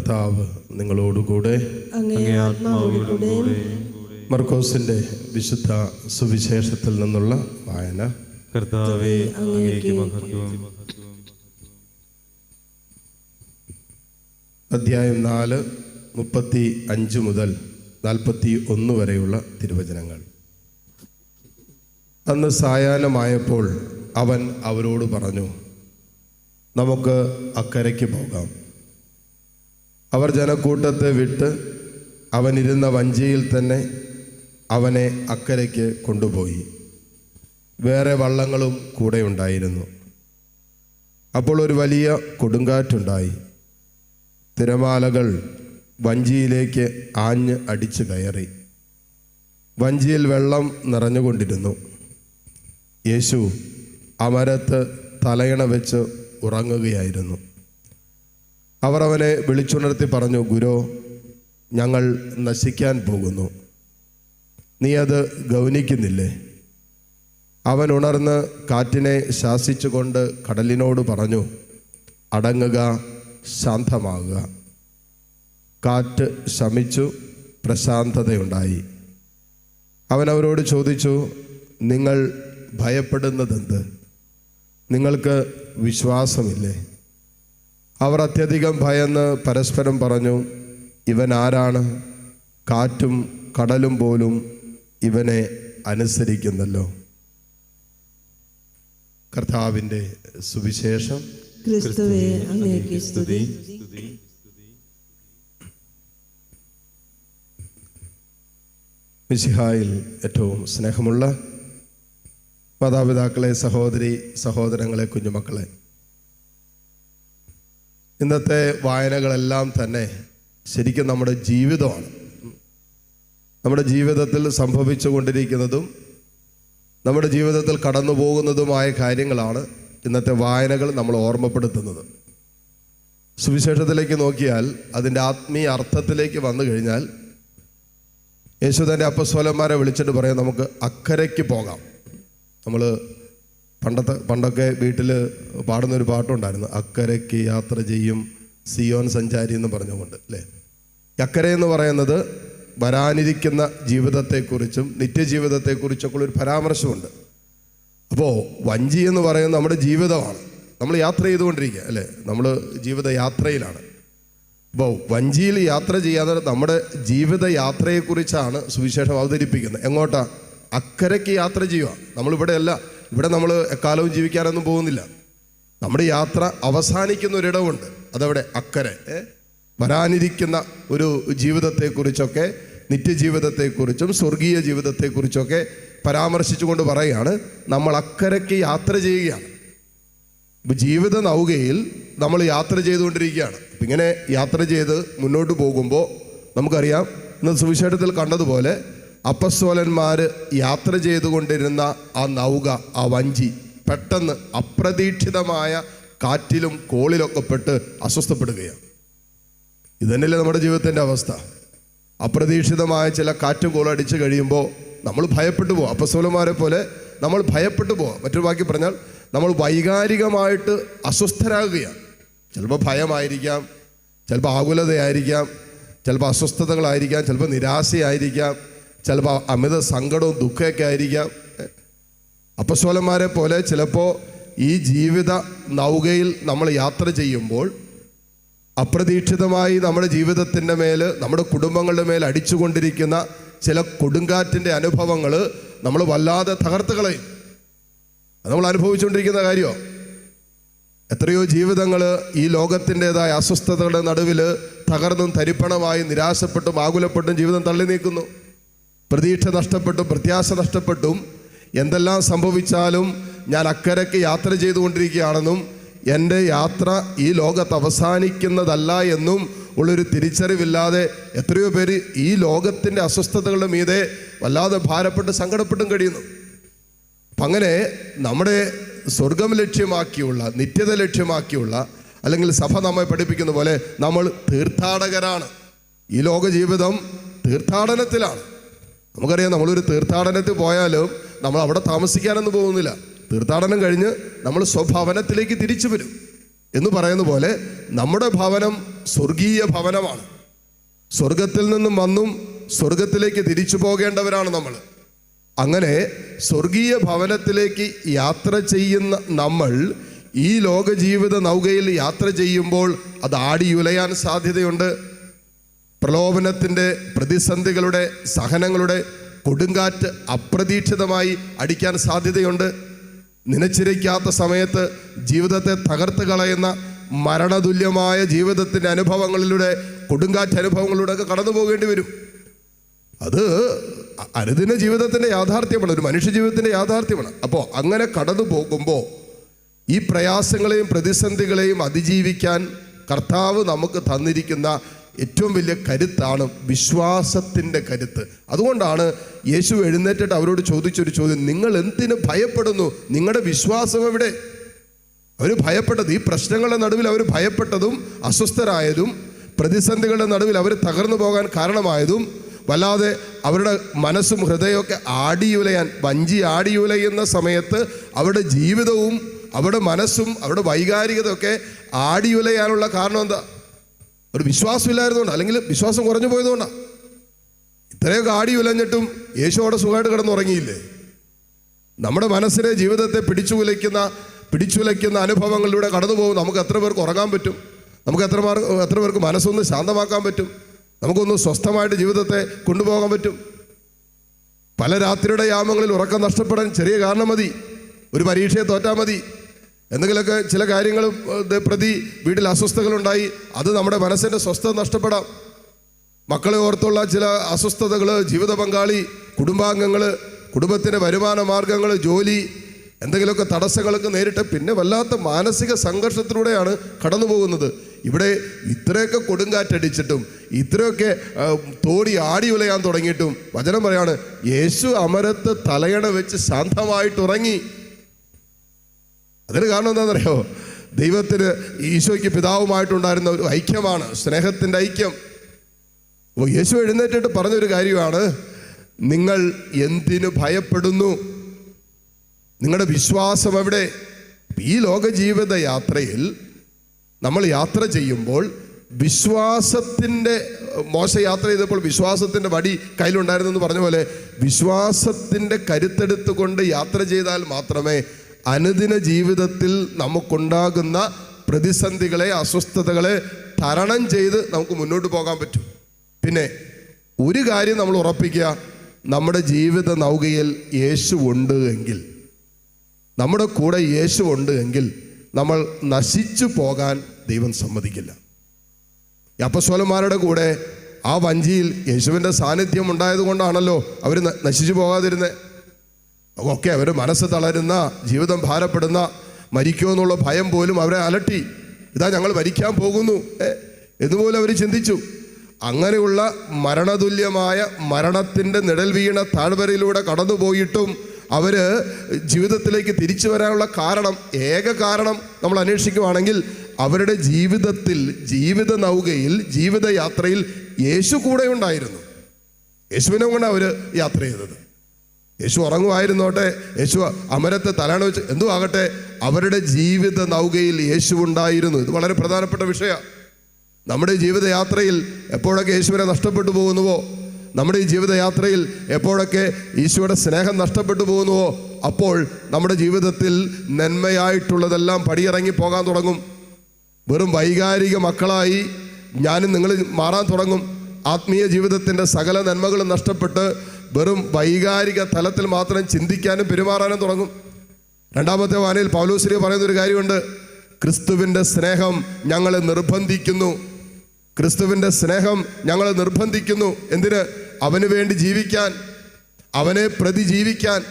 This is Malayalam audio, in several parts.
കർത്താവ് നിങ്ങളോടുകൂടെ. മർക്കോസിന്റെ വിശുദ്ധ സുവിശേഷത്തിൽ നിന്നുള്ള വായന. കർത്താവേ, അങ്ങേക്ക് മഹത്വം. അധ്യായം 4, 35 മുതൽ 41 വരെയുള്ള തിരുവചനങ്ങൾ. അന്ന് സായാഹ്നമായപ്പോൾ അവൻ അവരോട് പറഞ്ഞു, നമുക്ക് അക്കരയ്ക്ക് പോകാം. അവർ ജനക്കൂട്ടത്തെ വിട്ട് അവനിരുന്ന വഞ്ചിയിൽ തന്നെ അവനെ അക്കരയ്ക്ക് കൊണ്ടുപോയി. വേറെ വള്ളങ്ങളും കൂടെ ഉണ്ടായിരുന്നു. അപ്പോൾ ഒരു വലിയ കൊടുങ്കാറ്റുണ്ടായി. തിരമാലകൾ വഞ്ചിയിലേക്ക് ആഞ്ഞ് അടിച്ചു കയറി. വഞ്ചിയിൽ വെള്ളം നിറഞ്ഞുകൊണ്ടിരുന്നു. യേശു അമരത്ത് തലയണ വെച്ച് ഉറങ്ങുകയായിരുന്നു. അവർ അവനെ വിളിച്ചുണർത്തി പറഞ്ഞു, ഗുരോ, ഞങ്ങൾ നശിക്കാൻ പോകുന്നു. നീ അത് ഗൗനിക്കുന്നില്ലേ? അവൻ ഉണർന്ന് കാറ്റിനെ ശാസിച്ചുകൊണ്ട് കടലിനോട് പറഞ്ഞു, അടങ്ങുക, ശാന്തമാകുക. കാറ്റ് ശമിച്ചു, പ്രശാന്തതയുണ്ടായി. അവൻ അവരോട് ചോദിച്ചു, നിങ്ങൾ ഭയപ്പെടുന്നതെന്ത്? നിങ്ങൾക്ക് വിശ്വാസമില്ലേ? അവർ അത്യധികം ഭയന്ന് പരസ്പരം പറഞ്ഞു, ഇവൻ ആരാണ്? കാറ്റും കടലും പോലും ഇവനെ അനുസരിക്കുന്നല്ലോ. കർത്താവിൻ്റെ സുവിശേഷം. ക്രിസ്തുവേ, അങ്ങേക്ക് സ്തുതി. മിശിഹായിൽ ഏറ്റവും സ്നേഹമുള്ള മാതാപിതാക്കളെ, സഹോദരി സഹോദരങ്ങളെ, കുഞ്ഞുമക്കളെ, ഇന്നത്തെ വായനകളെല്ലാം തന്നെ ശരിക്കും നമ്മുടെ ജീവിതമാണ്. നമ്മുടെ ജീവിതത്തിൽ സംഭവിച്ചു കൊണ്ടിരിക്കുന്നതും നമ്മുടെ ജീവിതത്തിൽ കടന്നു പോകുന്നതുമായ കാര്യങ്ങളാണ് ഇന്നത്തെ വായനകൾ നമ്മൾ ഓർമ്മപ്പെടുത്തുന്നത്. സുവിശേഷത്തിലേക്ക് നോക്കിയാൽ അതിൻ്റെ ആത്മീയ അർത്ഥത്തിലേക്ക് വന്നു കഴിഞ്ഞാൽ യേശു തൻ്റെ അപ്പസ്തോലന്മാരെ വിളിച്ചിട്ട് പറയാം, നമുക്ക് അക്കരയ്ക്ക് പോകാം. നമ്മൾ പണ്ടൊക്കെ വീട്ടിൽ പാടുന്നൊരു പാട്ടുണ്ടായിരുന്നു, അക്കരയ്ക്ക് യാത്ര ചെയ്യും സിയോൻ സഞ്ചാരി എന്ന് പറഞ്ഞുകൊണ്ട്, അല്ലേ? അക്കര എന്ന് പറയുന്നത് വരാനിരിക്കുന്ന ജീവിതത്തെക്കുറിച്ചും നിത്യജീവിതത്തെക്കുറിച്ചൊക്കെ ഒരു പരാമർശമുണ്ട്. അപ്പോൾ വഞ്ചി എന്ന് പറയുന്നത് നമ്മുടെ ജീവിതമാണ്. നമ്മൾ യാത്ര ചെയ്തുകൊണ്ടിരിക്കുക, അല്ലേ? നമ്മൾ ജീവിതയാത്രയിലാണ്. അപ്പോൾ വഞ്ചിയിൽ യാത്ര ചെയ്യാതെ നമ്മുടെ ജീവിതയാത്രയെക്കുറിച്ചാണ് സുവിശേഷം അവതരിപ്പിക്കുന്നത്. എങ്ങോട്ടാ? അക്കരയ്ക്ക് യാത്ര ചെയ്യുക. നമ്മളിവിടെയല്ല, ഇവിടെ നമ്മൾ എക്കാലവും ജീവിക്കാനൊന്നും പോകുന്നില്ല. നമ്മുടെ യാത്ര അവസാനിക്കുന്ന ഒരിടമുണ്ട്, അതവിടെ അക്കരെ. വരാനിരിക്കുന്ന ഒരു ജീവിതത്തെക്കുറിച്ചൊക്കെ, നിത്യജീവിതത്തെക്കുറിച്ചും സ്വർഗീയ ജീവിതത്തെക്കുറിച്ചൊക്കെ പരാമർശിച്ചുകൊണ്ട് പറയുകയാണ്, നമ്മൾ അക്കരയ്ക്ക് യാത്ര ചെയ്യുകയാണ്. ഇപ്പം ജീവിത നൗകയിൽ നമ്മൾ യാത്ര ചെയ്തുകൊണ്ടിരിക്കുകയാണ്. അപ്പം ഇങ്ങനെ യാത്ര ചെയ്ത് മുന്നോട്ട് പോകുമ്പോൾ നമുക്കറിയാം, ഇന്ന് സുവിശേഷത്തിൽ കണ്ടതുപോലെ അപ്പസ്തോലന്മാർ യാത്ര ചെയ്തുകൊണ്ടിരുന്ന ആ നൗക, ആ വഞ്ചി പെട്ടെന്ന് അപ്രതീക്ഷിതമായ കാറ്റിലും കോളിലൊക്കെ പെട്ട് അസ്വസ്ഥപ്പെടുകയാണ്. ഇതന്നെയല്ലേ നമ്മുടെ ജീവിതത്തിൻ്റെ അവസ്ഥ? അപ്രതീക്ഷിതമായ ചില കാറ്റും കോളും അടിച്ചു കഴിയുമ്പോൾ നമ്മൾ ഭയപ്പെട്ടു പോവാം. അപ്പസ്തോലന്മാരെ പോലെ നമ്മൾ ഭയപ്പെട്ടു പോവാം. മറ്റൊരു വാക്കി പറഞ്ഞാൽ നമ്മൾ വൈകാരികമായിട്ട് അസ്വസ്ഥരാകുകയാണ്. ചിലപ്പോൾ ഭയമായിരിക്കാം, ചിലപ്പോൾ ആകുലതയായിരിക്കാം, ചിലപ്പോൾ അസ്വസ്ഥതകളായിരിക്കാം, ചിലപ്പോൾ നിരാശയായിരിക്കാം, ചിലപ്പോൾ അമിത സങ്കടവും ദുഃഖമൊക്കെ ആയിരിക്കാം. അപ്പസ്തോലന്മാരെ പോലെ ചിലപ്പോൾ ഈ ജീവിത നൗകയിൽ നമ്മൾ യാത്ര ചെയ്യുമ്പോൾ അപ്രതീക്ഷിതമായി നമ്മുടെ ജീവിതത്തിൻ്റെ മേൽ, നമ്മുടെ കുടുംബങ്ങളുടെ മേൽ അടിച്ചുകൊണ്ടിരിക്കുന്ന ചില കൊടുങ്കാറ്റിൻ്റെ അനുഭവങ്ങൾ നമ്മൾ വല്ലാതെ തകർത്ത് കളയും. അത് നമ്മൾ അനുഭവിച്ചുകൊണ്ടിരിക്കുന്ന കാര്യമാണ്. എത്രയോ ജീവിതങ്ങൾ ഈ ലോകത്തിൻ്റെതായ അസ്വസ്ഥതകളുടെ നടുവിൽ തകർന്നും തരിപ്പണമായി നിരാശപ്പെട്ടും ആകുലപ്പെട്ടും ജീവിതം തള്ളി നീക്കുന്നു. പ്രതീക്ഷ നഷ്ടപ്പെട്ടും പ്രത്യാശ നഷ്ടപ്പെട്ടും എന്തെല്ലാം സംഭവിച്ചാലും ഞാൻ അക്കരയ്ക്ക് യാത്ര ചെയ്തുകൊണ്ടിരിക്കുകയാണെന്നും എൻ്റെ യാത്ര ഈ ലോകത്ത് അവസാനിക്കുന്നതല്ല എന്നും ഉള്ളൊരു തിരിച്ചറിവില്ലാതെ എത്രയോ പേര് ഈ ലോകത്തിൻ്റെ അസ്വസ്ഥതകളുടെ മീതെ വല്ലാതെ ഭാരപ്പെട്ട് സങ്കടപ്പെട്ടും കഴിയുന്നു. അപ്പം അങ്ങനെ നമ്മുടെ സ്വർഗം ലക്ഷ്യമാക്കിയുള്ള, നിത്യത ലക്ഷ്യമാക്കിയുള്ള, അല്ലെങ്കിൽ സഭ നമ്മെ പഠിപ്പിക്കുന്ന പോലെ നമ്മൾ തീർത്ഥാടകരാണ്. ഈ ലോക ജീവിതം തീർത്ഥാടനത്തിലാണ്. നമുക്കറിയാം, നമ്മളൊരു തീർത്ഥാടനത്തിൽ പോയാലും നമ്മൾ അവിടെ താമസിക്കാനൊന്നും പോകുന്നില്ല. തീർത്ഥാടനം കഴിഞ്ഞ് നമ്മൾ സ്വഭവനത്തിലേക്ക് തിരിച്ചു വരും എന്ന് പറയുന്ന പോലെ നമ്മുടെ ഭവനം സ്വർഗീയ ഭവനമാണ്. സ്വർഗത്തിൽ നിന്നും വന്നും സ്വർഗത്തിലേക്ക് തിരിച്ചു പോകേണ്ടവരാണ് നമ്മൾ. അങ്ങനെ സ്വർഗീയ ഭവനത്തിലേക്ക് യാത്ര ചെയ്യുന്ന നമ്മൾ ഈ ലോക ജീവിത നൗകയിൽ യാത്ര ചെയ്യുമ്പോൾ അത് ആടിയുലയാൻ സാധ്യതയുണ്ട്. പ്രലോഭനത്തിൻ്റെ, പ്രതിസന്ധികളുടെ, സഹനങ്ങളുടെ കൊടുങ്കാറ്റ് അപ്രതീക്ഷിതമായി അടിക്കാൻ സാധ്യതയുണ്ട്. നനച്ചിരിക്കാത്ത സമയത്ത് ജീവിതത്തെ തകർത്ത് കളയുന്ന മരണതുല്യമായ ജീവിതത്തിൻ്റെ അനുഭവങ്ങളിലൂടെ, കൊടുങ്കാറ്റ് അനുഭവങ്ങളിലൂടെ ഒക്കെ കടന്നു പോകേണ്ടി വരും. അത് അനുദിന ജീവിതത്തിൻ്റെ യാഥാർത്ഥ്യമാണ്, ഒരു മനുഷ്യ ജീവിതത്തിൻ്റെ യാഥാർത്ഥ്യമാണ്. അപ്പോൾ അങ്ങനെ കടന്നു പോകുമ്പോൾ ഈ പ്രയാസങ്ങളെയും പ്രതിസന്ധികളെയും അതിജീവിക്കാൻ കർത്താവ് നമുക്ക് തന്നിരിക്കുന്ന ഏറ്റവും വലിയ കരുത്താണ് വിശ്വാസത്തിൻ്റെ കരുത്ത്. അതുകൊണ്ടാണ് യേശു എഴുന്നേറ്റിട്ട് അവരോട് ചോദിച്ചൊരു ചോദ്യം, നിങ്ങൾ എന്തിനു ഭയപ്പെടുന്നു? നിങ്ങളുടെ വിശ്വാസം എവിടെ? അവർ ഭയപ്പെട്ടത്, ഈ പ്രശ്നങ്ങളുടെ നടുവിൽ അവർ ഭയപ്പെട്ടതും അസ്വസ്ഥരായതും പ്രതിസന്ധികളുടെ നടുവിൽ അവർ തകർന്നു പോകാൻ കാരണമായതും വല്ലാതെ അവരുടെ മനസ്സും ഹൃദയമൊക്കെ ആടിയുലയാൻ, വഞ്ചി ആടിയുലയുന്ന സമയത്ത് അവരുടെ ജീവിതവും അവരുടെ മനസ്സും അവരുടെ വൈകാരികതയൊക്കെ ആടിയുലയാനുള്ള കാരണം എന്താ? ഒരു വിശ്വാസമില്ലായിരുന്നുകൊണ്ട്, അല്ലെങ്കിൽ വിശ്വാസം കുറഞ്ഞു പോയതുകൊണ്ടാണ്. ഇത്രയൊക്കെ ആടിയുലഞ്ഞിട്ടും യേശു അവിടെ സുഖമായിട്ട് കിടന്നുറങ്ങിയില്ലേ? നമ്മുടെ മനസ്സിനെ, ജീവിതത്തെ പിടിച്ചുലയ്ക്കുന്ന അനുഭവങ്ങളിലൂടെ കടന്നു പോകും. നമുക്ക് എത്ര പേർക്ക് ഉറങ്ങാൻ പറ്റും? നമുക്ക് എത്ര പേർക്ക് മനസ്സൊന്ന് ശാന്തമാക്കാൻ പറ്റും? നമുക്കൊന്ന് സ്വസ്ഥമായിട്ട് ജീവിതത്തെ കൊണ്ടുപോകാൻ പറ്റും? പല രാത്രിയുടെ യാമങ്ങളിൽ ഉറക്കം നഷ്ടപ്പെടാൻ ചെറിയ കാരണം മതി. ഒരു പരീക്ഷയെ തോറ്റാൽ മതി. എന്തെങ്കിലുമൊക്കെ ചില കാര്യങ്ങൾ പ്രതി വീട്ടിൽ അസ്വസ്ഥതകളുണ്ടായി, അത് നമ്മുടെ മനസ്സിൻ്റെ സ്വസ്ഥത നഷ്ടപ്പെടാം. മക്കളെ ഓർത്തുള്ള ചില അസ്വസ്ഥതകൾ, ജീവിത പങ്കാളി, കുടുംബാംഗങ്ങൾ, കുടുംബത്തിൻ്റെ വരുമാന മാർഗങ്ങൾ, ജോലി, എന്തെങ്കിലുമൊക്കെ തടസ്സങ്ങളൊക്കെ നേരിട്ട് പിന്നെ വല്ലാത്ത മാനസിക സംഘർഷത്തിലൂടെയാണ് കടന്നു പോകുന്നത്. ഇവിടെ ഇത്രയൊക്കെ കൊടുങ്കാറ്റടിച്ചിട്ടും ഇത്രയൊക്കെ തോടി ആടി ഉലയാൻ തുടങ്ങിയിട്ടും വചനം പറയാണ്, യേശു അമരത്ത് തലയണ വെച്ച് ശാന്തമായിട്ടുറങ്ങി. അതിന് കാരണം എന്താണെന്നറിയോ? ദൈവത്തിന്, ഈശോയ്ക്ക് പിതാവുമായിട്ടുണ്ടായിരുന്ന ഒരു ഐക്യമാണ്, സ്നേഹത്തിൻ്റെ ഐക്യം. അപ്പോൾ യേശു എഴുന്നേറ്റിട്ട് പറഞ്ഞൊരു കാര്യമാണ്, നിങ്ങൾ എന്തിനു ഭയപ്പെടുന്നു? നിങ്ങളുടെ വിശ്വാസം എവിടെ? ഈ ലോക ജീവിത യാത്രയിൽ നമ്മൾ യാത്ര ചെയ്യുമ്പോൾ വിശ്വാസത്തിൻ്റെ, മോശ യാത്ര ചെയ്തപ്പോൾ വിശ്വാസത്തിൻ്റെ വടി കയ്യിലുണ്ടായിരുന്നെന്ന് പറഞ്ഞ പോലെ വിശ്വാസത്തിൻ്റെ കരുത്തെടുത്തുകൊണ്ട് യാത്ര ചെയ്താൽ മാത്രമേ അനുദിന ജീവിതത്തിൽ നമുക്കുണ്ടാകുന്ന പ്രതിസന്ധികളെ, അസ്വസ്ഥതകളെ തരണം ചെയ്ത് നമുക്ക് മുന്നോട്ട് പോകാൻ പറ്റും. പിന്നെ ഒരു കാര്യം നമ്മൾ ഉറപ്പിക്കുക, നമ്മുടെ ജീവിത നൗകയിൽ യേശു ഉണ്ട് എങ്കിൽ, നമ്മുടെ കൂടെ യേശു ഉണ്ട് എങ്കിൽ നമ്മൾ നശിച്ചു പോകാൻ ദൈവം സമ്മതിക്കില്ല. ഈ അപ്പസ്വലന്മാരുടെ കൂടെ ആ വഞ്ചിയിൽ യേശുവിൻ്റെ സാന്നിധ്യം ഉണ്ടായത് കൊണ്ടാണല്ലോ അവർ നശിച്ചു പോകാതിരുന്നത്. ഒക്കെ അവർ മനസ്സ് തളരുന്ന, ജീവിതം ഭാരപ്പെടുന്ന, മരിക്കുമോ എന്നുള്ള ഭയം പോലും അവരെ അലട്ടി. ഇതാ ഞങ്ങൾ മരിക്കാൻ പോകുന്നു എന്നുപോലും അവർ ചിന്തിച്ചു. അങ്ങനെയുള്ള മരണതുല്യമായ മരണത്തിൻ്റെ നിഴൽ വീണ താഴ്വരയിലൂടെ കടന്നുപോയിട്ടും അവർ ജീവിതത്തിലേക്ക് തിരിച്ചു വരാനുള്ള കാരണം, ഏക കാരണം നമ്മൾ അന്വേഷിക്കുകയാണെങ്കിൽ അവരുടെ ജീവിതത്തിൽ, ജീവിത നൗകയിൽ, ജീവിതയാത്രയിൽ യേശു കൂടെ ഉണ്ടായിരുന്നു. യേശുവിനെ കൊണ്ടാണ് അവർ യാത്ര ചെയ്തത്. യേശു ഉറങ്ങുമായിരുന്നോട്ടെ, യേശു അമരത്തെ തലയണ വെച്ച് എന്തോ ആകട്ടെ, അവരുടെ ജീവിത നൗകയിൽ യേശു ഉണ്ടായിരുന്നു. ഇത് വളരെ പ്രധാനപ്പെട്ട വിഷയമാണ്. നമ്മുടെ ജീവിതയാത്രയിൽ എപ്പോഴൊക്കെ യേശുവിനെ നഷ്ടപ്പെട്ടു പോകുന്നുവോ, നമ്മുടെ ഈ ജീവിതയാത്രയിൽ എപ്പോഴൊക്കെ ഈശോയുടെ സ്നേഹം നഷ്ടപ്പെട്ടു പോകുന്നുവോ, അപ്പോൾ നമ്മുടെ ജീവിതത്തിൽ നന്മയായിട്ടുള്ളതെല്ലാം പടിയിറങ്ങി പോകാൻ തുടങ്ങും. വെറും വൈകാരിക മക്കളായി ഞാനും നിങ്ങൾ മാറാൻ തുടങ്ങും. ആത്മീയ ജീവിതത്തിൻ്റെ സകല നന്മകളും നഷ്ടപ്പെട്ട് വെറും വൈകാരിക തലത്തിൽ മാത്രം ചിന്തിക്കാനും പെരുമാറാനും തുടങ്ങും. രണ്ടാമത്തെ വായനയിൽ പൗലോസ് പറയുന്നൊരു കാര്യമുണ്ട്, ക്രിസ്തുവിൻ്റെ സ്നേഹം ഞങ്ങളെ നിർബന്ധിക്കുന്നു. ക്രിസ്തുവിൻ്റെ സ്നേഹം ഞങ്ങളെ നിർബന്ധിക്കുന്നു. എന്തിന്? അവന് വേണ്ടി ജീവിക്കാൻ, അവനെ പ്രതി ജീവിക്കാൻ.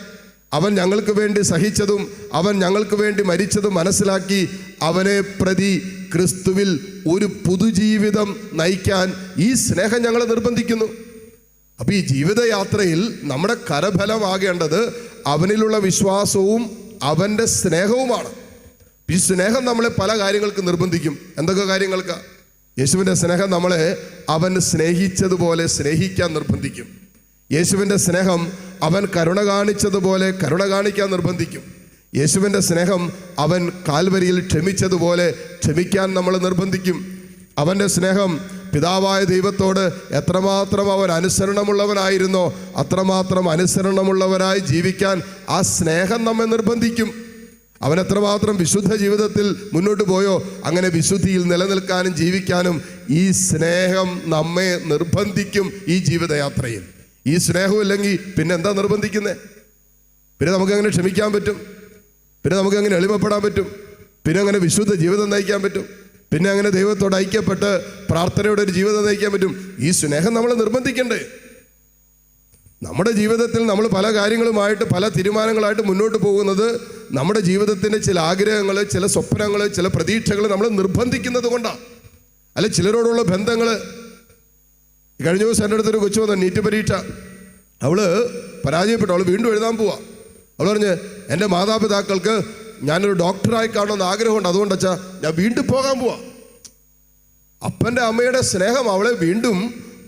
അവൻ ഞങ്ങൾക്ക് വേണ്ടി സഹിച്ചതും അവൻ ഞങ്ങൾക്ക് വേണ്ടി മരിച്ചതും മനസ്സിലാക്കി അവനെ പ്രതി ക്രിസ്തുവിൽ ഒരു പുതുജീവിതം നയിക്കാൻ ഈ സ്നേഹം ഞങ്ങളെ നിർബന്ധിക്കുന്നു. അപ്പം ഈ ജീവിതയാത്രയിൽ നമ്മുടെ കരഫലമാകേണ്ടത് അവനിലുള്ള വിശ്വാസവും അവൻ്റെ സ്നേഹവുമാണ്. ഈ സ്നേഹം നമ്മളെ പല കാര്യങ്ങൾക്ക് നിർബന്ധിക്കും. എന്തൊക്കെ കാര്യങ്ങൾക്ക്? യേശുവിൻ്റെ സ്നേഹം നമ്മളെ അവൻ സ്നേഹിച്ചതുപോലെ സ്നേഹിക്കാൻ നിർബന്ധിക്കും. യേശുവിൻ്റെ സ്നേഹം അവൻ കരുണ കാണിച്ചതുപോലെ കരുണ കാണിക്കാൻ നിർബന്ധിക്കും. യേശുവിൻ്റെ സ്നേഹം അവൻ കാൽവരിയിൽ ക്ഷമിച്ചതുപോലെ ക്ഷമിക്കാൻ നമ്മൾ നിർബന്ധിക്കും. അവൻ്റെ സ്നേഹം പിതാവായ ദൈവത്തോട് എത്രമാത്രം അവൻ അനുസരണമുള്ളവനായിരുന്നോ അത്രമാത്രം അനുസരണമുള്ളവരായി ജീവിക്കാൻ ആ സ്നേഹം നമ്മെ നിർബന്ധിക്കും. അവൻ എത്രമാത്രം വിശുദ്ധ ജീവിതത്തിൽ മുന്നോട്ട് പോയോ അങ്ങനെ വിശുദ്ധിയിൽ നിലനിൽക്കാനും ജീവിക്കാനും ഈ സ്നേഹം നമ്മെ നിർബന്ധിക്കും. ഈ ജീവിതയാത്രയിൽ ഈ സ്നേഹം ഇല്ലെങ്കിൽ പിന്നെ എന്താ നിർബന്ധിക്കുന്നത്? പിന്നെ നമുക്കെങ്ങനെ ക്ഷമിക്കാൻ പറ്റും? പിന്നെ നമുക്കെങ്ങനെ എളിമപ്പെടാൻ പറ്റും? പിന്നെ അങ്ങനെ വിശുദ്ധ ജീവിതം നയിക്കാൻ പറ്റും? പിന്നെ അങ്ങനെ ദൈവത്തോട് ഐക്യപ്പെട്ട് പ്രാർത്ഥനയോടെ ഒരു ജീവിതം നയിക്കാൻ പറ്റും? ഈ സ്നേഹം നമ്മളെ നിർബന്ധിക്കണ്ടേ? നമ്മുടെ ജീവിതത്തിൽ നമ്മൾ പല കാര്യങ്ങളുമായിട്ട് പല തീരുമാനങ്ങളായിട്ട് മുന്നോട്ട് പോകുന്നത് നമ്മുടെ ജീവിതത്തിൻ്റെ ചില ആഗ്രഹങ്ങൾ, ചില സ്വപ്നങ്ങൾ, ചില പ്രതീക്ഷകൾ നമ്മൾ നിർബന്ധിക്കുന്നത് കൊണ്ടാണ്. അല്ലെ ചിലരോടുള്ള ബന്ധങ്ങൾ. കഴിഞ്ഞ ദിവസം എൻ്റെ അടുത്തൊരു കൊച്ചു വന്നു, നീറ്റ് പരീക്ഷ അവള് പരാജയപ്പെട്ടു. അവൾ വീണ്ടും എഴുതാൻ പോവാ. അവൾ പറഞ്ഞ് എൻ്റെ മാതാപിതാക്കൾക്ക് ഞാനൊരു ഡോക്ടറായി കാണുമെന്ന് ആഗ്രഹമുണ്ട്, അതുകൊണ്ട് അച്ഛാ ഞാൻ വീണ്ടും പോകാൻ പോവാ. അപ്പൻ്റെ അമ്മയുടെ സ്നേഹം അവളെ വീണ്ടും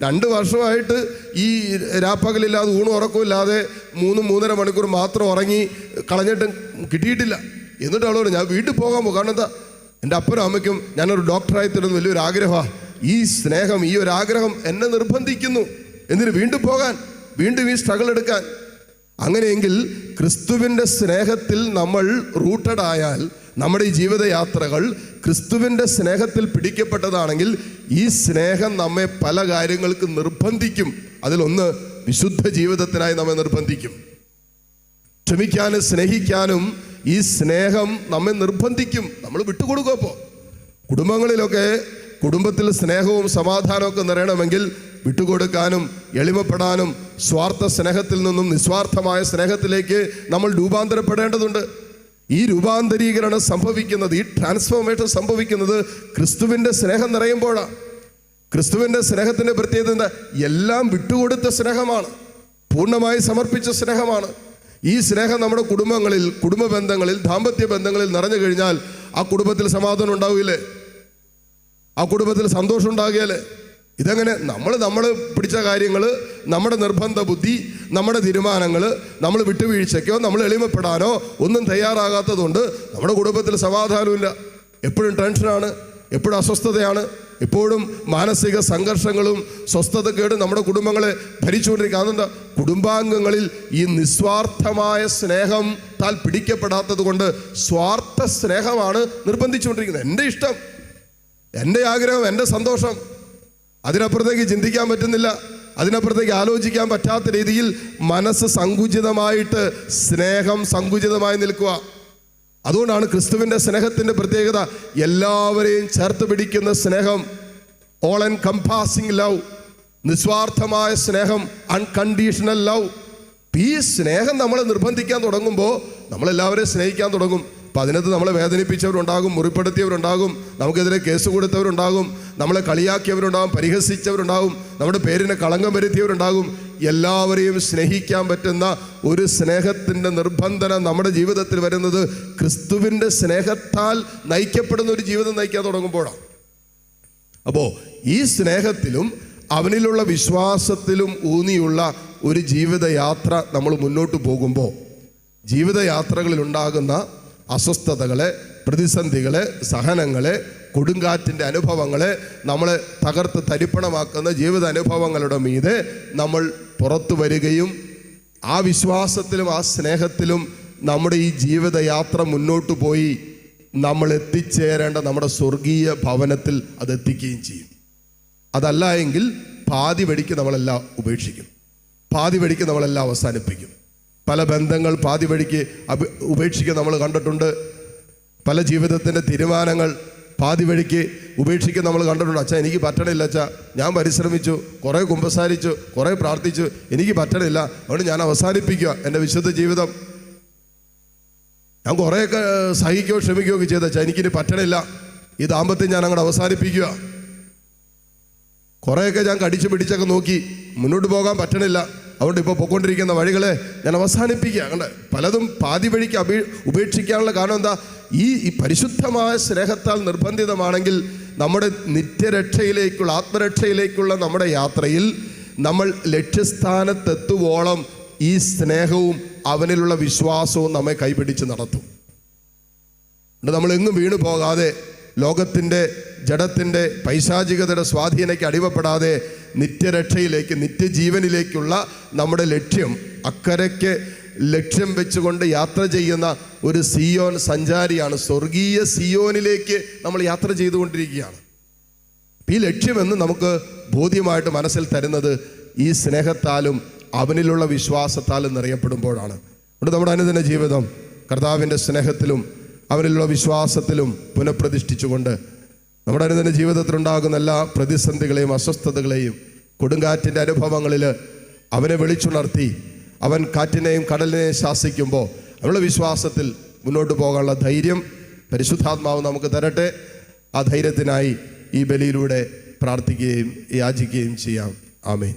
2 വർഷമായിട്ട് ഈ രാപ്പകലില്ലാതെ ഊണും ഉറക്കമില്ലാതെ 3-3.5 മണിക്കൂർ മാത്രം ഉറങ്ങി കളഞ്ഞിട്ടും കിട്ടിയിട്ടില്ല. എന്നിട്ട് അവളോട് ഞാൻ വീണ്ടും പോകാൻ പോകും. കാരണം എന്താ? എൻ്റെ അപ്പനും അമ്മയ്ക്കും ഞാനൊരു ഡോക്ടറായി തരുന്ന വലിയൊരു ആഗ്രഹമാണ്. ഈ സ്നേഹം, ഈ ഒരു ആഗ്രഹം എന്നെ നിർബന്ധിക്കുന്നു. എന്തിന്? വീണ്ടും പോകാൻ, വീണ്ടും ഈ സ്ട്രഗിൾ എടുക്കാൻ. അങ്ങനെയെങ്കിൽ ക്രിസ്തുവിൻ്റെ സ്നേഹത്തിൽ നമ്മൾ റൂട്ടഡ് ആയാൽ, നമ്മുടെ ഈ ജീവിതയാത്രകൾ ക്രിസ്തുവിൻ്റെ സ്നേഹത്തിൽ പിടിക്കപ്പെട്ടതാണെങ്കിൽ ഈ സ്നേഹം നമ്മെ പല കാര്യങ്ങൾക്ക് നിർബന്ധിക്കും. അതിലൊന്ന് വിശുദ്ധ ജീവിതത്തിനായി നമ്മെ നിർബന്ധിക്കും. ക്ഷമിക്കാനും സ്നേഹിക്കാനും ഈ സ്നേഹം നമ്മെ നിർബന്ധിക്കും. നമ്മൾ വിട്ടുകൊടുക്കും. അപ്പോൾ കുടുംബത്തിൽ സ്നേഹവും സമാധാനവും ഒക്കെ നിറയണമെങ്കിൽ വിട്ടുകൊടുക്കാനും എളിമപ്പെടാനും സ്വാർത്ഥ സ്നേഹത്തിൽ നിന്നും നിസ്വാർത്ഥമായ സ്നേഹത്തിലേക്ക് നമ്മൾ രൂപാന്തരപ്പെടേണ്ടതുണ്ട്. ഈ രൂപാന്തരീകരണം സംഭവിക്കുന്നത്, ഈ ട്രാൻസ്ഫോർമേഷൻ സംഭവിക്കുന്നത് ക്രിസ്തുവിൻ്റെ സ്നേഹം നിറയുമ്പോഴാണ്. ക്രിസ്തുവിൻ്റെ സ്നേഹത്തിൻ്റെ പ്രത്യേകത എന്താ? എല്ലാം വിട്ടുകൊടുത്ത സ്നേഹമാണ്, പൂർണ്ണമായി സമർപ്പിച്ച സ്നേഹമാണ്. ഈ സ്നേഹം നമ്മുടെ കുടുംബങ്ങളിൽ, കുടുംബ ബന്ധങ്ങളിൽ, ദാമ്പത്യ ബന്ധങ്ങളിൽ നിറഞ്ഞു കഴിഞ്ഞാൽ ആ കുടുംബത്തിൽ സമാധാനം ഉണ്ടാവില്ലേ? ആ കുടുംബത്തിൽ സന്തോഷം ഉണ്ടാകിയാലേ? ഇതെങ്ങനെ? നമ്മൾ പിടിച്ച കാര്യങ്ങൾ, നമ്മുടെ നിർബന്ധ ബുദ്ധി, നമ്മുടെ തീരുമാനങ്ങൾ, നമ്മൾ വിട്ടുവീഴ്ചയ്ക്കോ നമ്മൾ എളിമപ്പെടാനോ ഒന്നും തയ്യാറാകാത്തതുകൊണ്ട് നമ്മുടെ കുടുംബത്തിൽ സമാധാനമില്ല. എപ്പോഴും ടെൻഷനാണ്, എപ്പോഴും അസ്വസ്ഥതയാണ്, എപ്പോഴും മാനസിക സംഘർഷങ്ങളും സ്വസ്ഥതക്കേടും നമ്മുടെ കുടുംബങ്ങളെ ഭരിച്ചുകൊണ്ടിരിക്കുക. അതെന്താ? കുടുംബാംഗങ്ങളിൽ ഈ നിസ്വാർത്ഥമായ സ്നേഹം താൽ പിടിക്കപ്പെടാത്തത് കൊണ്ട് സ്വാർത്ഥ സ്നേഹമാണ് നിർബന്ധിച്ചുകൊണ്ടിരിക്കുന്നത്. എൻ്റെ ഇഷ്ടം, എൻ്റെ ആഗ്രഹം, എൻ്റെ സന്തോഷം, അതിനപ്പുറത്തേക്ക് ചിന്തിക്കാൻ പറ്റുന്നില്ല, അതിനപ്പുറത്തേക്ക് ആലോചിക്കാൻ പറ്റാത്ത രീതിയിൽ മനസ്സ് സങ്കുചിതമായിട്ട്, സ്നേഹം സങ്കുചിതമായി നിൽക്കുക. അതുകൊണ്ടാണ് ക്രിസ്തുവിൻ്റെ സ്നേഹത്തിൻ്റെ പ്രത്യേകത എല്ലാവരെയും ചേർത്ത് പിടിക്കുന്ന സ്നേഹം, ഓൾ എൻകംപാസിംഗ് ലവ്, നിസ്വാർത്ഥമായ സ്നേഹം, അൺകണ്ടീഷണൽ ലവ്. ഈ സ്നേഹം നമ്മളെ നിർബന്ധിക്കാൻ തുടങ്ങുമ്പോൾ നമ്മളെല്ലാവരെയും സ്നേഹിക്കാൻ തുടങ്ങും. അപ്പം അതിനകത്ത് നമ്മളെ വേദനിപ്പിച്ചവരുണ്ടാകും, മുറിപ്പെടുത്തിയവരുണ്ടാകും, നമുക്കെതിരെ കേസ് കൊടുത്തവരുണ്ടാകും, നമ്മളെ കളിയാക്കിയവരുണ്ടാകും, പരിഹസിച്ചവരുണ്ടാകും, നമ്മുടെ പേരിനെ കളങ്കം വരുത്തിയവരുണ്ടാകും. എല്ലാവരെയും സ്നേഹിക്കാൻ പറ്റുന്ന ഒരു സ്നേഹത്തിൻ്റെ നിർബന്ധനം നമ്മുടെ ജീവിതത്തിൽ വരുന്നത് ക്രിസ്തുവിൻ്റെ സ്നേഹത്താൽ നയിക്കപ്പെടുന്ന ഒരു ജീവിതം നയിക്കാൻ തുടങ്ങുമ്പോഴാണ്. അപ്പോൾ ഈ സ്നേഹത്തിലും അവനിലുള്ള വിശ്വാസത്തിലും ഊന്നിയുള്ള ഒരു ജീവിതയാത്ര നമ്മൾ മുന്നോട്ട് പോകുമ്പോൾ ജീവിതയാത്രകളിലുണ്ടാകുന്ന അസ്വസ്ഥതകളെ, പ്രതിസന്ധികളെ, സഹനങ്ങളെ, കൊടുങ്കാറ്റിൻ്റെ അനുഭവങ്ങളെ, നമ്മളെ തകർത്ത് തരിപ്പണമാക്കുന്ന ജീവിത അനുഭവങ്ങളുടെ മീതെ നമ്മൾ പുറത്തു വരികയും ആ വിശ്വാസത്തിലും ആ സ്നേഹത്തിലും നമ്മുടെ ഈ ജീവിതയാത്ര മുന്നോട്ട് പോയി നമ്മൾ എത്തിച്ചേരേണ്ട നമ്മുടെ സ്വർഗീയ ഭവനത്തിൽ അതെത്തിക്കുകയും ചെയ്യും. അതല്ല എങ്കിൽ പാതി വഴിക്ക് നമ്മളെല്ലാം ഉപേക്ഷിക്കും, പാതി വഴിക്ക് നമ്മളെല്ലാം അവസാനിപ്പിക്കും. പല ബന്ധങ്ങൾ പാതി വഴിക്ക് ഉപേക്ഷിക്കാൻ നമ്മൾ കണ്ടിട്ടുണ്ട്. പല ജീവിതത്തിൻ്റെ തീരുമാനങ്ങൾ പാതി വഴിക്ക് ഉപേക്ഷിക്കാൻ നമ്മൾ കണ്ടിട്ടുണ്ട്. അച്ഛാ എനിക്ക് പറ്റണില്ല, അച്ഛാ ഞാൻ പരിശ്രമിച്ചു, കുറേ കുമ്പസാരിച്ചു, കുറേ പ്രാർത്ഥിച്ചു, എനിക്ക് പറ്റണില്ല, അതുകൊണ്ട് ഞാൻ അവസാനിപ്പിക്കുക എൻ്റെ വിശുദ്ധ ജീവിതം. ഞാൻ കുറേയൊക്കെ സഹിക്കുകയോ ക്ഷമിക്കുകയൊക്കെ ചെയ്ത അച്ഛാ എനിക്കിനി പറ്റണില്ല, ഈ ദാമ്പത്യം ഞാൻ അങ്ങോട്ട് അവസാനിപ്പിക്കുക. കുറേയൊക്കെ ഞാൻ കടിച്ചു പിടിച്ചൊക്കെ നോക്കി, മുന്നോട്ട് പോകാൻ പറ്റണില്ല, അതുകൊണ്ട് ഇപ്പോൾ പോയിക്കൊണ്ടിരിക്കുന്ന വഴികളെ ഞാൻ അവസാനിപ്പിക്കുക. കണ്ട് പലതും പാതി വഴിക്ക് ഉപേക്ഷിക്കാനുള്ള കാരണം എന്താ? ഈ പരിശുദ്ധമായ സ്നേഹത്താൽ നിർബന്ധിതമാണെങ്കിൽ നമ്മുടെ നിത്യരക്ഷയിലേക്കുള്ള, ആത്മരക്ഷയിലേക്കുള്ള നമ്മുടെ യാത്രയിൽ നമ്മൾ ലക്ഷ്യസ്ഥാനത്തെത്തുവോളം ഈ സ്നേഹവും അവനിലുള്ള വിശ്വാസവും നമ്മെ കൈപിടിച്ച് നടത്തും. നമ്മളെങ്ങും വീണു പോകാതെ ലോകത്തിൻ്റെ ജഡത്തിൻ്റെ പൈശാചികതയുടെ സ്വാധീനയ്ക്ക് അടിമപ്പെടാതെ നിത്യരക്ഷയിലേക്ക് നിത്യജീവനിലേക്കുള്ള നമ്മുടെ ലക്ഷ്യം, അക്കരയ്ക്ക് ലക്ഷ്യം വെച്ചുകൊണ്ട് യാത്ര ചെയ്യുന്ന ഒരു സിയോൻ സഞ്ചാരിയാണ്. സ്വർഗീയ സിയോനിലേക്ക് നമ്മൾ യാത്ര ചെയ്തുകൊണ്ടിരിക്കുകയാണ്. ഈ ലക്ഷ്യമെന്ന് നമുക്ക് ബോധ്യമായിട്ട് മനസ്സിൽ തരുന്നത് ഈ സ്നേഹത്താലും അവനിലുള്ള വിശ്വാസത്താലും നിറയപ്പെടുമ്പോഴാണ്. അതുകൊണ്ട് നമ്മുടെ അനുദിന ജീവിതം കർത്താവിൻ്റെ സ്നേഹത്തിലും അവനിലുള്ള വിശ്വാസത്തിലും പുനഃപ്രതിഷ്ഠിച്ചുകൊണ്ട് നമ്മുടെ അനുദിന ജീവിതത്തിലുണ്ടാകുന്ന എല്ലാ പ്രതിസന്ധികളെയും അസ്വസ്ഥതകളെയും കൊടുങ്കാറ്റിൻ്റെ അനുഭവങ്ങളിൽ അവനെ വിളിച്ചുണർത്തി അവൻ കാറ്റിനെയും കടലിനെയും ശാസിക്കുമ്പോൾ അവനുള്ള വിശ്വാസത്തിൽ മുന്നോട്ട് പോകാനുള്ള ധൈര്യം പരിശുദ്ധാത്മാവ് നമുക്ക് തരട്ടെ. ആ ധൈര്യത്തിനായി ഈ ബലിയിലൂടെ പ്രാർത്ഥിക്കുകയും യാചിക്കുകയും ചെയ്യാം. ആമേൻ.